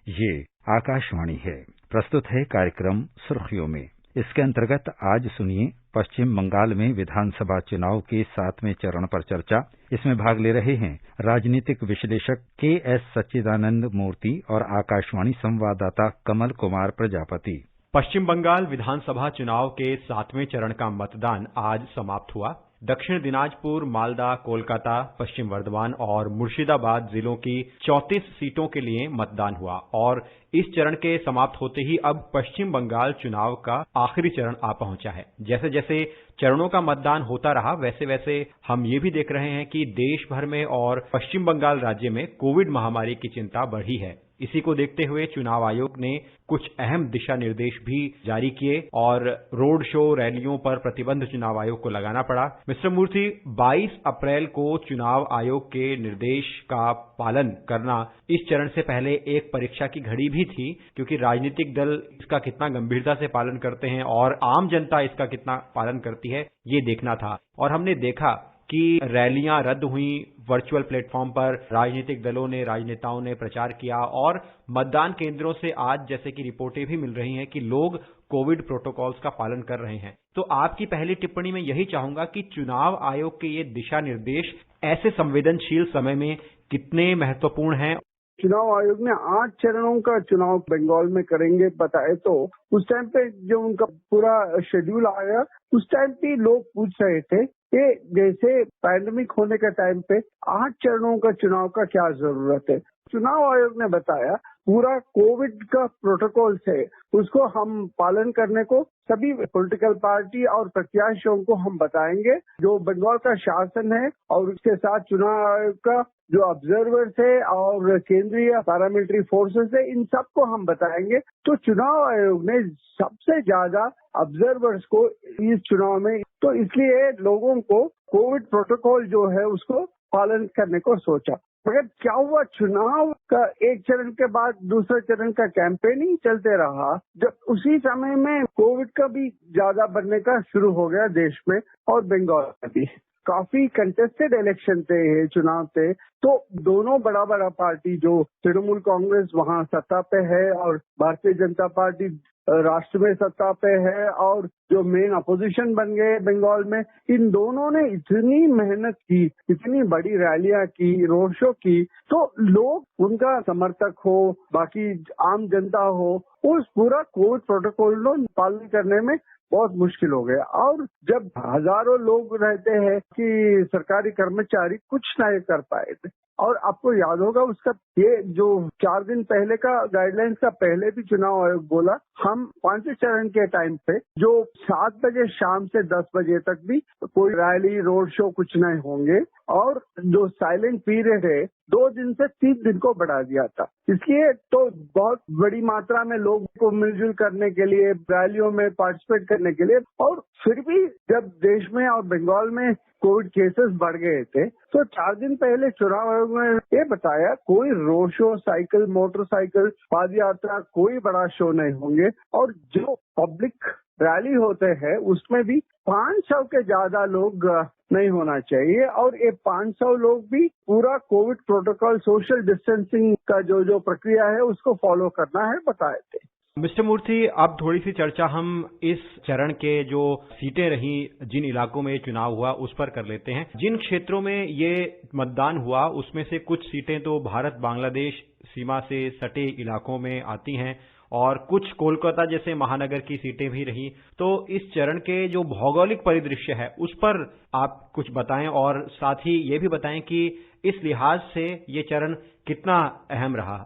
ये आकाशवाणी है। प्रस्तुत है कार्यक्रम सुर्खियों में। इसके अंतर्गत आज सुनिए पश्चिम बंगाल में विधानसभा चुनाव के 7वें चरण पर चर्चा। इसमें भाग ले रहे हैं राजनीतिक विश्लेषक के.एस. सच्चिदानंद मूर्ति और आकाशवाणी संवाददाता कमल कुमार प्रजापति। पश्चिम बंगाल विधानसभा चुनाव के 7वें चरण का मतदान आज समाप्त हुआ। दक्षिण दिनाजपुर, मालदा, कोलकाता, पश्चिम वर्धमान और मुर्शिदाबाद जिलों की 34 सीटों के लिए मतदान हुआ और इस चरण के समाप्त होते ही अब पश्चिम बंगाल चुनाव का आखिरी चरण आ पहुंचा है। जैसे जैसे चरणों का मतदान होता रहा वैसे वैसे हम ये भी देख रहे हैं कि देश भर में और पश्चिम बंगाल राज्य में कोविड महामारी की चिंता बढ़ी है। इसी को देखते हुए चुनाव आयोग ने कुछ अहम दिशा निर्देश भी जारी किए और रोड शो, रैलियों पर प्रतिबंध चुनाव आयोग को लगाना पड़ा। मिस्टर मूर्ति, 22 अप्रैल को चुनाव आयोग के निर्देश का पालन करना इस चरण से पहले एक परीक्षा की घड़ी भी थी, क्योंकि राजनीतिक दल इसका कितना गंभीरता से पालन करते हैं और आम जनता इसका कितना पालन करती है, ये देखना था। और हमने देखा कि रैलियां रद्द हुई, वर्चुअल प्लेटफॉर्म पर राजनीतिक दलों ने, राजनेताओं ने प्रचार किया और मतदान केंद्रों से आज जैसे कि रिपोर्टें भी मिल रही हैं कि लोग कोविड प्रोटोकॉल्स का पालन कर रहे हैं। तो आपकी पहली टिप्पणी में यही चाहूंगा कि चुनाव आयोग के ये दिशा निर्देश ऐसे संवेदनशील समय में कितने महत्वपूर्ण हैं। चुनाव आयोग ने 8 चरणों का चुनाव बंगाल में करेंगे बताए, तो उस टाइम पे जो उनका पूरा शेड्यूल आया उस टाइम पे लोग पूछ रहे थे कि जैसे पैंडेमिक होने के टाइम पे 8 चरणों का चुनाव का क्या जरूरत है। चुनाव आयोग ने बताया पूरा कोविड का प्रोटोकॉल है उसको हम पालन करने को सभी पॉलिटिकल पार्टी और प्रत्याशियों को हम बताएंगे। जो बंगाल का शासन है और उसके साथ चुनाव आयोग का जो ऑब्जर्वर्स है और केंद्रीय पैरामिलिट्री फोर्सेस है, इन सबको हम बताएंगे। तो चुनाव आयोग ने सबसे ज्यादा ऑब्जर्वर्स को इस चुनाव में, तो इसलिए लोगों को कोविड प्रोटोकॉल जो है उसको पालन करने को सोचा। मगर क्या हुआ, चुनाव का एक चरण के बाद दूसरे चरण का कैंपेनिंग चलते रहा। जब उसी समय में कोविड का भी ज्यादा बढ़ने का शुरू हो गया देश में और बंगाल में भी। काफी कंटेस्टेड इलेक्शन थे, ये चुनाव थे। तो दोनों बड़ा बड़ा पार्टी, जो तृणमूल कांग्रेस वहां सत्ता पे है और भारतीय जनता पार्टी राष्ट्र में सत्ता पे है और जो मेन अपोजिशन बन गए बंगाल में, इन दोनों ने इतनी मेहनत की, इतनी बड़ी रैलियां की, रोड शो की, तो लोग उनका समर्थक हो, बाकी आम जनता हो, उस पूरा कोविड प्रोटोकॉल को पालन करने में बहुत मुश्किल हो गया। और जब हजारों लोग रहते हैं कि सरकारी कर्मचारी कुछ नहीं कर पाए थे। और आपको याद होगा उसका ये जो 4 दिन पहले का गाइडलाइंस का पहले भी चुनाव आयोग बोला, हम 5वें चरण के टाइम पे जो 7 बजे शाम से 10 बजे तक भी कोई रैली, रोड शो कुछ नहीं होंगे और जो साइलेंट पीरियड है 2 दिन से 3 दिन को बढ़ा दिया था। इसलिए तो बहुत बड़ी मात्रा में लोग को मिलजुल करने के लिए, रैलियों में पार्टिसिपेट करने के लिए। और फिर भी जब देश में और बंगाल में कोविड केसेस बढ़ गए थे, तो 4 दिन पहले चुनाव आयोग ने ये बताया कोई रोड शो, साइकिल, मोटरसाइकिल, पद यात्रा, कोई बड़ा शो नहीं होंगे और जो पब्लिक रैली होते हैं उसमें भी 500 के ज्यादा लोग नहीं होना चाहिए। और ये 500 लोग भी पूरा कोविड प्रोटोकॉल, सोशल डिस्टेंसिंग का जो प्रक्रिया है उसको फॉलो करना है बताए थे। मिस्टर मूर्ति, अब थोड़ी सी चर्चा हम इस चरण के जो सीटें रही, जिन इलाकों में चुनाव हुआ उस पर कर लेते हैं। जिन क्षेत्रों में ये मतदान हुआ उसमें से कुछ सीटें तो भारत बांग्लादेश सीमा से सटे इलाकों में आती हैं और कुछ कोलकाता जैसे महानगर की सीटें भी रही। तो इस चरण के जो भौगोलिक परिदृश्य है उस पर आप कुछ बताएं और साथ ही ये भी बताएं कि इस लिहाज से ये चरण कितना अहम रहा।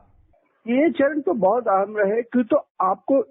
ये चरण तो बहुत अहम रहे, क्योंकि तो आपको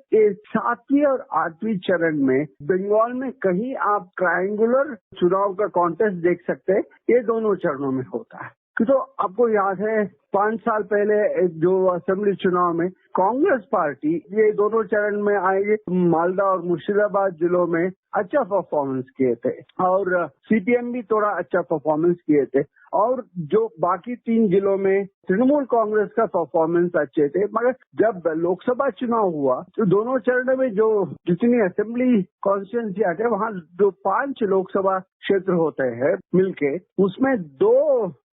7वीं और 8वीं चरण में बंगाल में कहीं आप ट्रायंगुलर चुनाव का कॉन्टेस्ट देख सकते हैं। ये दोनों चरणों में होता है। तो आपको याद है 5 साल पहले जो असेंबली चुनाव में कांग्रेस पार्टी ये दोनों चरण में आएगी, मालदा और मुर्शिदाबाद जिलों में अच्छा परफॉर्मेंस किए थे और सीपीएम भी थोड़ा अच्छा परफॉर्मेंस किए थे और जो बाकी 3 जिलों में तृणमूल कांग्रेस का परफॉर्मेंस अच्छे थे। मगर जब लोकसभा चुनाव हुआ तो दोनों चरणों में जो जितनी असेंबली कॉन्स्टिट्यूंसी आते हैं वहाँ जो 5 लोकसभा क्षेत्र होते हैं मिलके, उसमें 2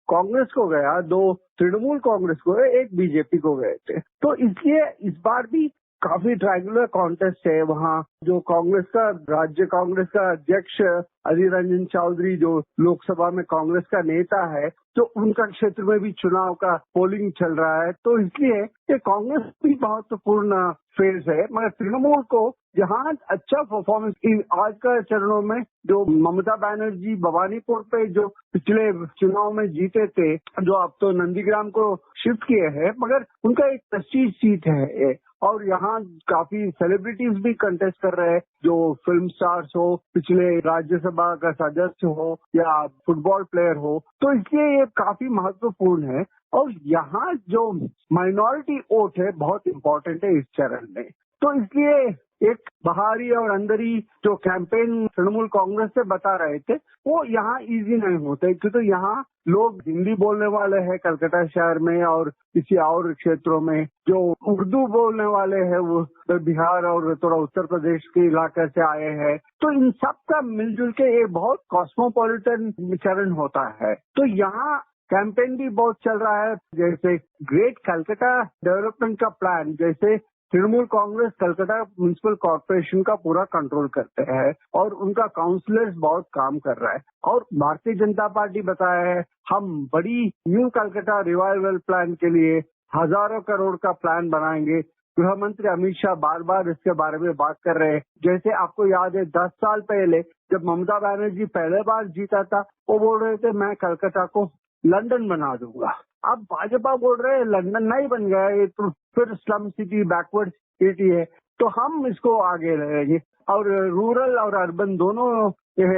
कांग्रेस को गया, 2 तृणमूल कांग्रेस को गए, 1 बीजेपी को गए थे। तो इसलिए इस बार भी काफी ट्रायंगुलर कॉन्टेस्ट है वहाँ। जो कांग्रेस का राज्य कांग्रेस का अध्यक्ष अधीर रंजन चौधरी, जो लोकसभा में कांग्रेस का नेता है, तो उनका क्षेत्र में भी चुनाव का पोलिंग चल रहा है। तो इसलिए ये कांग्रेस भी महत्वपूर्ण फेज है। मगर तृणमूल को जहाँ अच्छा परफॉर्मेंस आज का चरणों में, जो ममता बनर्जी भवानीपुर पे जो पिछले चुनाव में जीते थे, जो अब तो नंदीग्राम को शिफ्ट किए हैं, मगर उनका एक प्रेस्टीज सीट है और यहाँ काफी सेलिब्रिटीज भी कंटेस्ट कर रहे हैं, जो फिल्म स्टार्स हो, पिछले राज्यसभा का सदस्य हो या फुटबॉल प्लेयर हो। तो इसलिए ये काफी महत्वपूर्ण है और यहाँ जो माइनॉरिटी वोट है बहुत इम्पोर्टेंट है इस चरण में। तो इसलिए एक बाहरी और अंदरी जो कैंपेन तृणमूल कांग्रेस से बता रहे थे, वो यहाँ इजी नहीं होते, क्योंकि यहाँ लोग हिंदी बोलने वाले हैं कलकत्ता शहर में और किसी और क्षेत्रों में, जो उर्दू बोलने वाले हैं वो बिहार और थोड़ा उत्तर प्रदेश के इलाके से आए हैं। तो इन सब का मिलजुल के ये बहुत कॉस्मोपॉलिटन चरण होता है। तो यहाँ कैंपेन भी बहुत चल रहा है, जैसे ग्रेट कलकत्ता डेवलपमेंट का प्लान, जैसे तृणमूल कांग्रेस कलकत्ता म्युनिसिपल कॉर्पोरेशन का पूरा कंट्रोल करते हैं और उनका काउंसलर्स बहुत काम कर रहा है। और भारतीय जनता पार्टी बताया है, हम बड़ी न्यू कलकत्ता रिवाइवल प्लान के लिए हजारों करोड़ का प्लान बनाएंगे। गृह मंत्री अमित शाह बार बार इसके बारे में बात कर रहे हैं। जैसे आपको याद है 10 साल पहले जब ममता बनर्जी पहले बार जीता था, वो बोल रहे थे मैं कलकत्ता को लंदन बना दूंगा। अब भाजपा बोल रहे हैं लंदन नहीं बन गया, ये तो फिर स्लम सिटी बैकवर्ड सिटी है, तो हम इसको आगे रहेंगे। और रूरल और अर्बन दोनों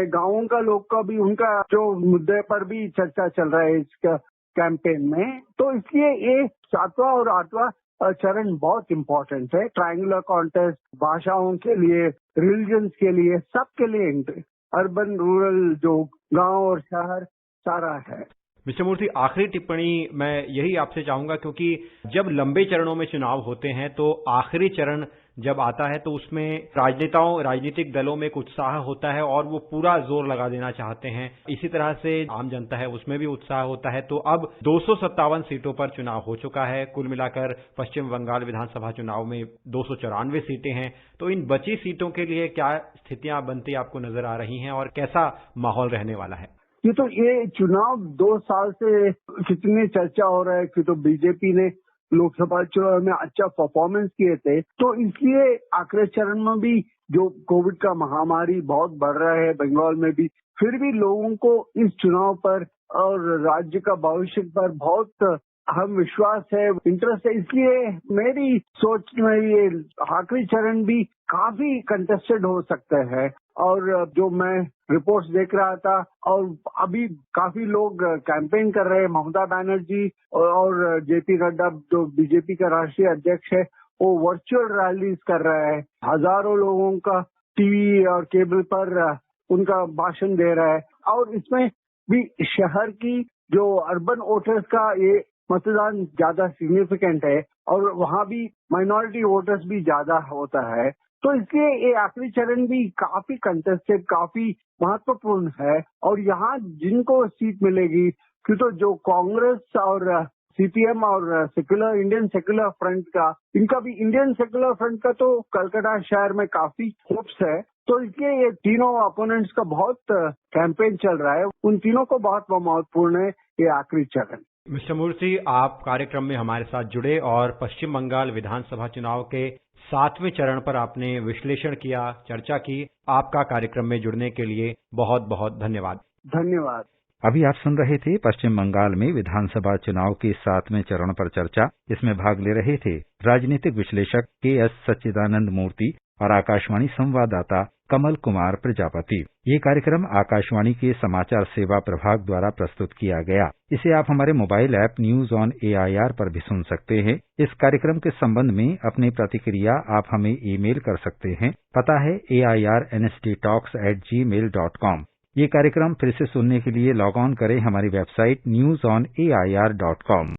गांवों का लोग का भी उनका जो मुद्दे पर भी चर्चा चल रहा है इसका कैंपेन में। तो इसलिए ये 7वां और 8वां चरण बहुत इम्पोर्टेंट है। ट्रायंगुलर कॉन्टेस्ट भाषाओं के लिए, रिलीजन्स के लिए, सबके लिए अर्बन रूरल जो गांव और शहर सारा है। मिस्टर मूर्ति, आखिरी टिप्पणी मैं यही आपसे चाहूंगा, क्योंकि जब लंबे चरणों में चुनाव होते हैं तो आखिरी चरण जब आता है तो उसमें राजनीतिक दलों में एक उत्साह होता है और वो पूरा जोर लगा देना चाहते हैं। इसी तरह से आम जनता है उसमें भी उत्साह होता है। तो अब 257 सीटों पर चुनाव हो चुका है। कुल मिलाकर पश्चिम बंगाल विधानसभा चुनाव में 294 सीटें हैं। तो इन बची सीटों के लिए क्या स्थितियां बनती आपको नजर आ रही हैं और कैसा माहौल रहने वाला है? ये चुनाव 2 साल से कितनी चर्चा हो रहा है कि तो बीजेपी ने लोकसभा चुनाव में अच्छा परफॉर्मेंस किए थे, तो इसलिए आखिरी चरण में भी जो कोविड का महामारी बहुत बढ़ रहा है बंगाल में भी, फिर भी लोगों को इस चुनाव पर और राज्य का भविष्य पर बहुत हम विश्वास है, इंटरेस्ट है। इसलिए मेरी सोच में ये आखिरी चरण भी काफी कंटेस्टेड हो सकते हैं। और जो मैं रिपोर्ट्स देख रहा था और अभी काफी लोग कैंपेन कर रहे हैं, ममता बनर्जी और जेपी नड्डा जो बीजेपी का राष्ट्रीय अध्यक्ष है, वो वर्चुअल रैलीज कर रहे हैं। हजारों लोगों का टीवी और केबल पर उनका भाषण दे रहा है। और इसमें भी शहर की जो अर्बन वोटर्स का ये मतदान ज्यादा सिग्निफिकेंट है और वहाँ भी माइनॉरिटी वोटर्स भी ज्यादा होता है। तो इसलिए ये आखिरी चरण भी काफी कंटेस्टेड, काफी महत्वपूर्ण है। और यहाँ जिनको सीट मिलेगी, क्योंकि जो कांग्रेस और सीपीएम और इंडियन सेक्युलर फ्रंट का, इनका भी इंडियन सेक्युलर फ्रंट का तो कलकत्ता शहर में काफी होप्स है। तो इसलिए ये तीनों अपोनेंट्स का बहुत कैंपेन चल रहा है, उन तीनों को बहुत महत्वपूर्ण है ये आखिरी चरण। मिस्टर मूर्ति, आप कार्यक्रम में हमारे साथ जुड़े और पश्चिम बंगाल विधानसभा चुनाव के 7वें चरण पर आपने विश्लेषण किया, चर्चा की। आपका कार्यक्रम में जुड़ने के लिए बहुत बहुत धन्यवाद। धन्यवाद। अभी आप सुन रहे थे पश्चिम बंगाल में विधानसभा चुनाव के 7वें चरण पर चर्चा। इसमें भाग ले रहे थे राजनीतिक विश्लेषक के.एस. सच्चिदानंद मूर्ति और आकाशवाणी संवाददाता कमल कुमार प्रजापति। ये कार्यक्रम आकाशवाणी के समाचार सेवा प्रभाग द्वारा प्रस्तुत किया गया। इसे आप हमारे mobile app news on AIR पर भी सुन सकते हैं। इस कार्यक्रम के संबंध में अपनी प्रतिक्रिया आप हमें ईमेल कर सकते हैं। पता है airnsttalks@gmail.com। ये कार्यक्रम फिर से सुनने के लिए लॉग ऑन करें हमारी वेबसाइट newsonair.com।